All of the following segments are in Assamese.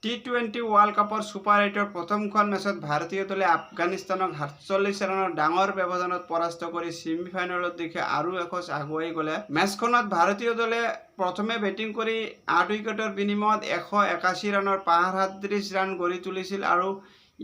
টি-20 ৱৰ্ল্ড কাপৰ ছুপাৰ 8ৰ প্ৰথমখন মেচত ভাৰতীয় দলে আফগানিস্তানক 47 ৰানৰ ডাঙৰ ব্যৱধানত পৰাস্ত কৰি ছেমিফাইনেলৰ দিশে আৰু এখোজ আগুৱাই গ'লে। মেচখনত ভাৰতীয় দলে প্ৰথমে বেটিং কৰি 8 উইকেটৰ বিনিময়ত 181 ৰানৰ 537 ৰান গঢ়ি তুলিছিল আৰু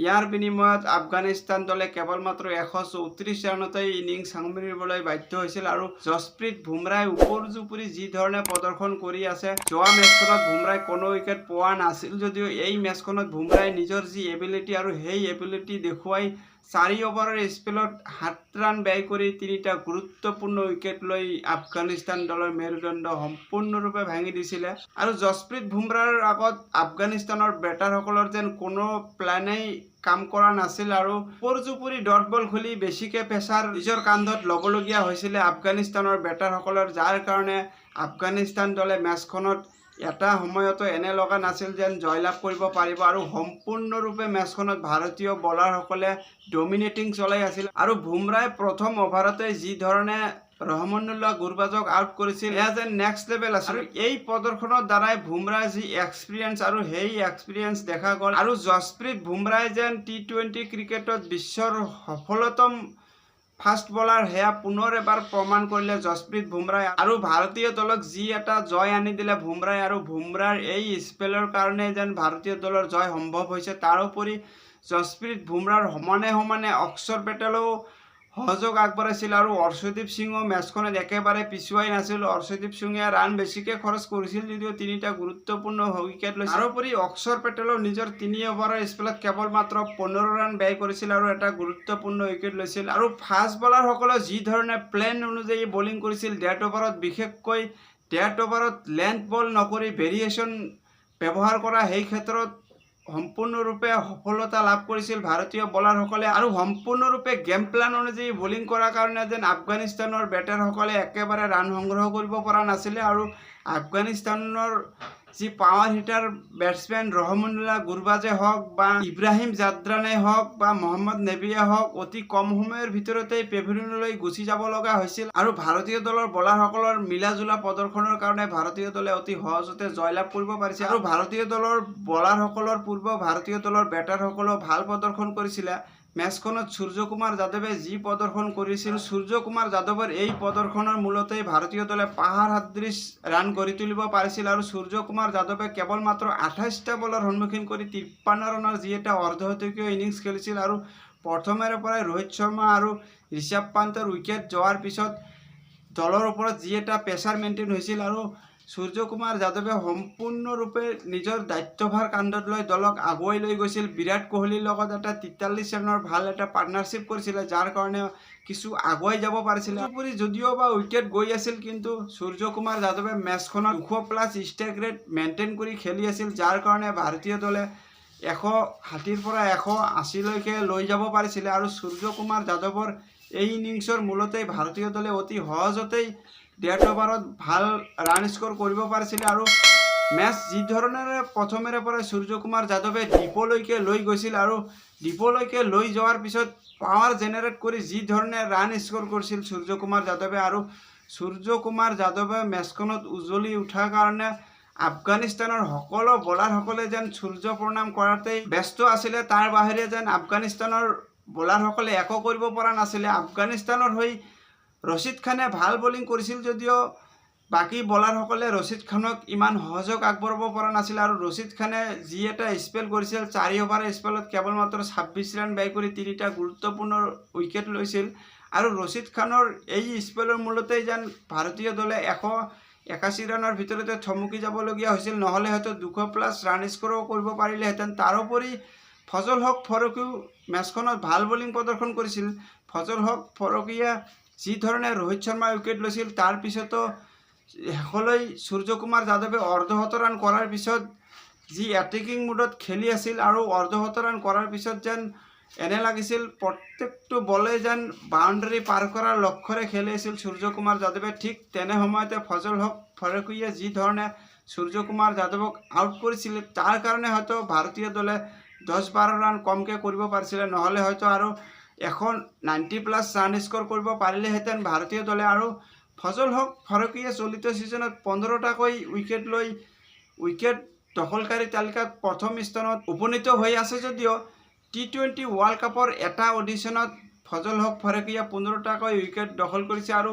ইয়াৰ বিনিময়ত আফগানিস্তান দলে কেৱল মাত্ৰ 134 ৰানতেই ইনিংছ সামৰিবলৈ বাধ্য হৈছিল আৰু জসপ্ৰীত বুমৰাহে ওপৰ-জুপৰি যি ধৰণে প্ৰদৰ্শন কৰি আছে। যোৱা মেচখনত বুমৰাহে কোনো উইকেট পোৱা নাছিল যদিও এই মেচখনত বুমৰাহে নিজৰ যি এবিলিটি আৰু সেই এবিলিটি দেখুৱাই 4 অভাৰৰ স্পেলত 7 ৰান ব্যয় কৰি 3টা গুৰুত্বপূৰ্ণ উইকেট লৈ আফগানিস্তান দলৰ মেৰুদণ্ড সম্পূৰ্ণৰূপে ভাঙি দিছিলে আৰু জসপ্ৰীত বুমৰাহৰ আগত আফগানিস্তানৰ বেটাৰসকলৰ যেন কোনো প্লেনেই কাম কৰা নাছিল আৰু ওপৰ-জুপৰি ডট বল খেলি বেছিকে প্ৰেছাৰ নিজৰ কান্ধত ল'বলগীয়া হৈছিলে আফগানিস্তানৰ বেটাৰসকলৰ, যাৰ কাৰণে আফগানিস্তান দলে মেচখনত এটা সময়তো এনে লগা নাছিল যেন জয়লাভ কৰিব পাৰিব আৰু সম্পূৰ্ণৰূপে মেচখনত ভাৰতীয় বলাৰসকলে ডমিনেটিং চলাই আছিল আৰু বুমৰাহে প্ৰথম অভাৰতে যি ধৰণে ৰহমানুল্লাহ গুৰবাজক আউট কৰিছিল এয়া যেন নেক্সট লেভেল আছিল। এই প্ৰদৰ্শনৰ দ্বাৰাই বুমৰাহে যি এক্সপিৰিয়েঞ্চ আৰু সেই এক্সপিৰিয়েঞ্চ দেখা গ'ল আৰু জসপ্ৰীত বুমৰাহে যেন টি-20 ক্ৰিকেটত বিশ্বৰ সফলতম ফাষ্ট বলাৰ সেয়া পুনৰ এবাৰ প্ৰমাণ কৰিলে জসপ্ৰীত বুমৰাহে আৰু ভাৰতীয় দলক যি এটা জয় আনি দিলে বুমৰাহে আৰু বুমৰাৰ এই স্পেলৰ কাৰণে যেন ভাৰতীয় দলৰ জয় সম্ভৱ হৈছে। তাৰোপৰি জসপ্ৰীত বুমৰাৰ সমানে সমানে অক্ষৰ পেটেলেও সহযোগ আগবঢ়াইছিল আৰু অৰ্শদীপ সিঙো মেচখনত একেবাৰে পিছুৱাই নাছিল। অৰ্শদীপ সিঙে ৰান বেছিকৈ খৰচ কৰিছিল যদিও 3টা গুৰুত্বপূৰ্ণ উইকেট লৈছিল। তাৰোপৰি অক্ষৰ পেটেলেও নিজৰ 3 অভাৰৰ স্পেলত কেৱল মাত্ৰ 15 ৰান ব্যয় কৰিছিল আৰু এটা গুৰুত্বপূৰ্ণ উইকেট লৈছিল আৰু ফাষ্ট বলাৰসকলে যি ধৰণে প্লেন অনুযায়ী বলিং কৰিছিল ডেথ অভাৰত, বিশেষকৈ ডেথ অভাৰত লেন্থ বল নকৰি ভেৰিয়েশ্যন ব্যৱহাৰ কৰা, সেই ক্ষেত্ৰত সম্পূৰ্ণৰূপে সফলতা লাভ কৰিছিল ভাৰতীয় বলাৰসকলে আৰু সম্পূৰ্ণৰূপে গেম প্লান অনুযায়ী বলিং কৰাৰ কাৰণে যেন আফগানিস্তানৰ বেটাৰসকলে একেবাৰে ৰান সংগ্ৰহ কৰিব পৰা নাছিলে আৰু আফগানিস্তানৰ যি পাৱাৰ হিটাৰ বেটছমেন ৰহমানুল্লাহ গুৰবাজে হওক বা ইব্ৰাহিম জাদৰানে হওক বা মহম্মদ নেবিয়ে হওক অতি কম সময়ৰ ভিতৰতেই পেভিলিয়নলৈ গুচি যাব লগা হৈছিল আৰু ভাৰতীয় দলৰ বলাৰসকলৰ মিলা-জুলা প্ৰদৰ্শনৰ কাৰণে ভাৰতীয় দলে অতি সহজতে জয়লাভ কৰিব পাৰিছে আৰু ভাৰতীয় দলৰ বলাৰসকলৰ পূৰ্বে ভাৰতীয় দলৰ বেটাৰসকলেও ভাল প্ৰদৰ্শন কৰিছিলে। মেচখনত সূৰ্যকুমাৰ যাদৱে যি প্ৰদৰ্শন কৰিছিল, সূৰ্যকুমাৰ যাদৱৰ এই প্ৰদৰ্শনৰ মূলতেই ভাৰতীয় দলে পাহাৰ সদৃশ ৰান গঢ়ি তুলিব পাৰিছিল আৰু সূৰ্যকুমাৰ যাদৱে কেৱল মাত্ৰ 28টা বলৰ সন্মুখীন কৰি 53 ৰানৰ যি এটা অৰ্ধশতকীয় ইনিংছ খেলিছিল আৰু প্ৰথমৰে পৰাই ৰোহিত শৰ্মা আৰু ঋষভ পান্তৰ উইকেট যোৱাৰ পিছত দলৰ ওপৰত যি এটা প্ৰেছাৰ মেইনটেইন হৈছিল আৰু সূৰ্যকুমাৰ যাদৱে সম্পূৰ্ণৰূপে নিজৰ দায়িত্বভাৰ কান্ধত লৈ দলক আগুৱাই লৈ গৈছিল। বিৰাট কোহলিৰ লগত এটা 43 ৰানৰ ভাল এটা পাৰ্টনাৰশ্বিপ কৰিছিলে, যাৰ কাৰণে কিছু আগুৱাই যাব পাৰিছিলে। যদিও বা উইকেট গৈ আছিল কিন্তু সূৰ্যকুমাৰ যাদৱে মেচখনত 200+ ষ্ট্ৰাইক ৰেট মেইনটেইন কৰি খেলি আছিল, যাৰ কাৰণে ভাৰতীয় দলে 160ৰ পৰা 180লৈকে লৈ যাব পাৰিছিলে আৰু সূৰ্যকুমাৰ যাদৱৰ এই ইনিংছৰ মূলতেই ভাৰতীয় দলে অতি সহজতেই ডেথ অভাৰত ভাল ৰান স্ক'ৰ কৰিব পাৰিছিলে আৰু মেচ যি ধৰণেৰে প্ৰথমৰে পৰা সূৰ্যকুমাৰ যাদৱে ডিপলৈকে লৈ গৈছিল আৰু ডিপলৈকে লৈ যোৱাৰ পিছত পাৱাৰ জেনেৰেট কৰি যি ধৰণে ৰান স্ক'ৰ কৰিছিল সূৰ্যকুমাৰ যাদৱে আৰু সূৰ্যকুমাৰ যাদৱে মেচখনত উজ্বলি উঠাৰ কাৰণে আফগানিস্তানৰ সকলো বলাৰসকলে যেন সূৰ্য প্ৰণাম কৰাতেই ব্যস্ত আছিলে। তাৰ বাহিৰে যেন আফগানিস্তানৰ বলাৰসকলে একো কৰিব পৰা নাছিলে। আফগানিস্তানৰ হৈ ৰছিদ খানে ভাল বলিং কৰিছিল যদিও বাকী বলাৰসকলে ৰছিদ খানক ইমান সহযোগ আগবঢ়াব পৰা নাছিল আৰু ৰছিদ খানে যি এটা স্পেল কৰিছিল 4 অভাৰৰ স্পেলত কেৱল মাত্ৰ 26 ৰান ব্যয় কৰি 3টা গুৰুত্বপূৰ্ণ উইকেট লৈছিল আৰু ৰছিদ খানৰ এই স্পেলৰ মূলতেই যেন ভাৰতীয় দলে 181 ৰানৰ ভিতৰতে থমকি যাবলগীয়া হৈছিল, নহ'লে হয়তো 200+ ৰান স্ক'ৰো কৰিব পাৰিলেহেঁতেন। তাৰোপৰি ফজল হক ফাৰুকীয়েও মেচখনত ভাল বলিং প্ৰদৰ্শন কৰিছিল। ফজল হক ফাৰুকীয়ে যি ধৰণে ৰোহিত শৰ্মাই উইকেট লৈছিল তাৰ পিছতো শেষলৈ সূৰ্যকুমাৰ যাদৱে অৰ্ধশত ৰান কৰাৰ পিছত যি এটেকিং মুডত খেলি আছিল আৰু অৰ্ধশত ৰান কৰাৰ পিছত যেন এনে লাগিছিল প্ৰত্যেকটো বলে যেন বাউণ্ডাৰী পাৰ কৰাৰ লক্ষ্যৰে খেলি আছিল সূৰ্যকুমাৰ যাদৱে। ঠিক তেনে সময়তে ফজল হক ফাৰুকীয়ে যি ধৰণে সূৰ্যকুমাৰ যাদৱক আউট কৰিছিল তাৰ কাৰণে হয়তো ভাৰতীয় দলে 10-12 ৰান কমকৈ কৰিব পাৰিছিলে, নহ'লে হয়তো আৰু 190+ ৰান স্ক'ৰ কৰিব পাৰিলেহেঁতেন ভাৰতীয় দলে আৰু ফজল হক ফাৰুকীয়ে চলিত ছিজনত 15টাকৈ উইকেট লৈ উইকেট দখলকাৰী তালিকাত প্ৰথম স্থানত উপনীত হৈ আছে যদিও T20 ৱৰ্ল্ড কাপৰ এটা অডিশ্যনত ফজল হক ফাৰুকীয়ে 15টাকৈ উইকেট দখল কৰিছে আৰু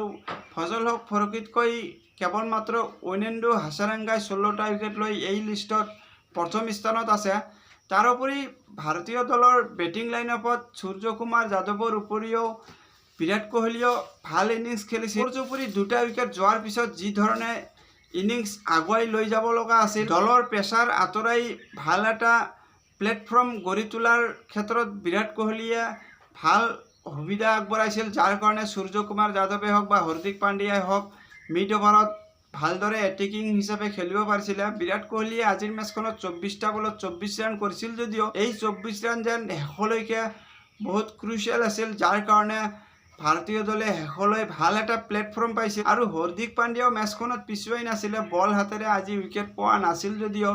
ফজল হক ফাৰুকীতকৈ কেৱল মাত্ৰ ঐনেন্দু হাছাৰেংগাই 16টা উইকেট লৈ এই লিষ্টত প্ৰথম স্থানত আছে। তাৰোপৰি ভাৰতীয় দলৰ বেটিং লাইনআপত সূৰ্যকুমাৰ যাদৱৰ উপৰিও বিৰাট কোহলীয়েও ভাল ইনিংছ খেলিছিল। তদুপৰি 2টা উইকেট যোৱাৰ পিছত যি ধৰণে ইনিংছ আগুৱাই লৈ যাব লগা আছিল, দলৰ প্ৰেছাৰ আঁতৰাই ভাল এটা প্লেটফৰ্ম গঢ়ি তোলাৰ ক্ষেত্ৰত বিৰাট কোহলীয়ে ভাল সুবিধা আগবঢ়াইছিল, যাৰ কাৰণে সূৰ্যকুমাৰ যাদৱে হওক বা হাৰ্দিক পাণ্ডিয়াই হওক মিড অভাৰত ভালদৰে এটেকিং হিচাপে খেলিব পাৰিছিলে। বিৰাট কোহলীয়ে আজিৰ মেচখনত 24টা বলত 24 ৰান কৰিছিল যদিও এই 24 ৰান যেন শেষলৈকে বহুত ক্ৰুচিয়েল আছিল, যাৰ কাৰণে ভাৰতীয় দলে শেষলৈ ভাল এটা প্লেটফৰ্ম পাইছিল। আৰু হাৰ্দিক পাণ্ডিয়াও মেচখনত পিছুৱাই নাছিলে, বল হাতেৰে আজি উইকেট পোৱা নাছিল যদিও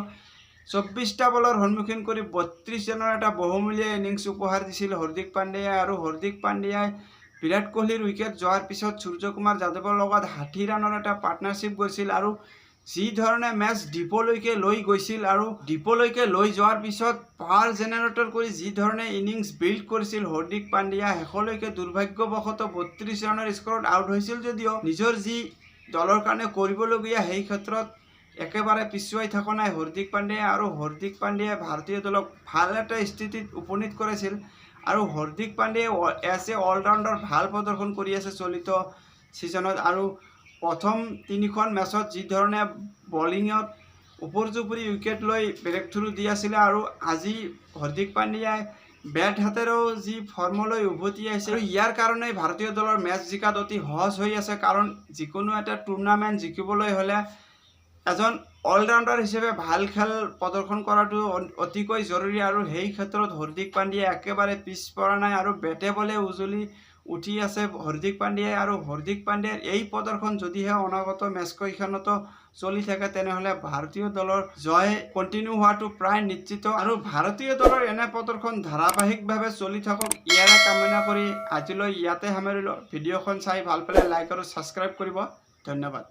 24টা বলৰ সন্মুখীন কৰি 32 ৰানৰ এটা বহুমূলীয়া ইনিংছ উপহাৰ দিছিল হাৰ্দিক পাণ্ডিয়াই। আৰু হাৰ্দিক পাণ্ডিয়াই বিৰাট কোহলীৰ উইকেট যোৱাৰ পিছত সূৰ্যকুমাৰ যাদৱৰ লগত 60 ৰানৰ এটা পাৰ্টনাৰশ্বিপ কৰিছিল আৰু যি ধৰণে মেচ ডিপলৈকে লৈ গৈছিল আৰু ডিপলৈকে লৈ যোৱাৰ পিছত পাৱাৰ জেনেৰেটৰ কৰি যি ধৰণে ইনিংছ বিল্ড কৰিছিল হাৰ্দিক পাণ্ডিয়া, শেষলৈকে দুৰ্ভাগ্যবশতঃ 32 ৰানৰ স্কৰত আউট হৈছিল যদিও নিজৰ যি দলৰ কাৰণে কৰিবলগীয়া সেই ক্ষেত্ৰত একেবাৰে পিছুৱাই থকা নাই হাৰ্দিক পাণ্ডিয়াই। আৰু হাৰ্দিক পাণ্ডিয়াই ভাৰতীয় দলক ভাল এটা স্থিতিত উপনীত কৰাইছিল আৰু হাৰ্দিক পাণ্ডিয়াই এজ এ অলৰাউণ্ডাৰ ভাল প্ৰদৰ্শন কৰি আছে চলিত ছিজনত। আৰু প্ৰথম 3খন মেচত যি ধৰণে বলিঙত উপৰ্যুপৰি উইকেট লৈ ব্ৰেক থ্ৰু দি আছিলে আৰু আজি হাৰ্দিক পাণ্ডিয়াই বেট হাতেৰেও যি ফৰ্মলৈ উভতি আহিছে আৰু ইয়াৰ কাৰণেই ভাৰতীয় দলৰ মেচ জিকাত অতি সহজ হৈ আছে, কাৰণ যিকোনো এটা টুৰ্ণামেণ্ট জিকিবলৈ হ'লে এজন অলৰাউণ্ডাৰ হিচাপে ভাল খেল প্ৰদৰ্শন কৰাটো অতিকৈ জৰুৰী আৰু সেই ক্ষেত্ৰত হাৰ্দিক পাণ্ডিয়াই একেবাৰে পিছ পৰা নাই আৰু বেটে বলে উজলি উঠি আছে হাৰ্দিক পাণ্ডিয়াই। আৰু হাৰ্দিক পাণ্ডিয়াৰ এই প্ৰদৰ্শন যদিহে অনাগত মেচকেইখনতো চলি থাকে তেনেহ'লে ভাৰতীয় দলৰ জয় কণ্টিনিউ হোৱাটো প্ৰায় নিশ্চিত। আৰু ভাৰতীয় দলৰ এনে প্ৰদৰ্শন ধাৰাবাহিকভাৱে চলি থাকক ইয়াৰে কামনা কৰি আজিলৈ ইয়াতে সামৰিলোঁ। ভিডিঅ'খন চাই ভাল পালে লাইক আৰু ছাবস্ক্ৰাইব কৰিব। ধন্যবাদ।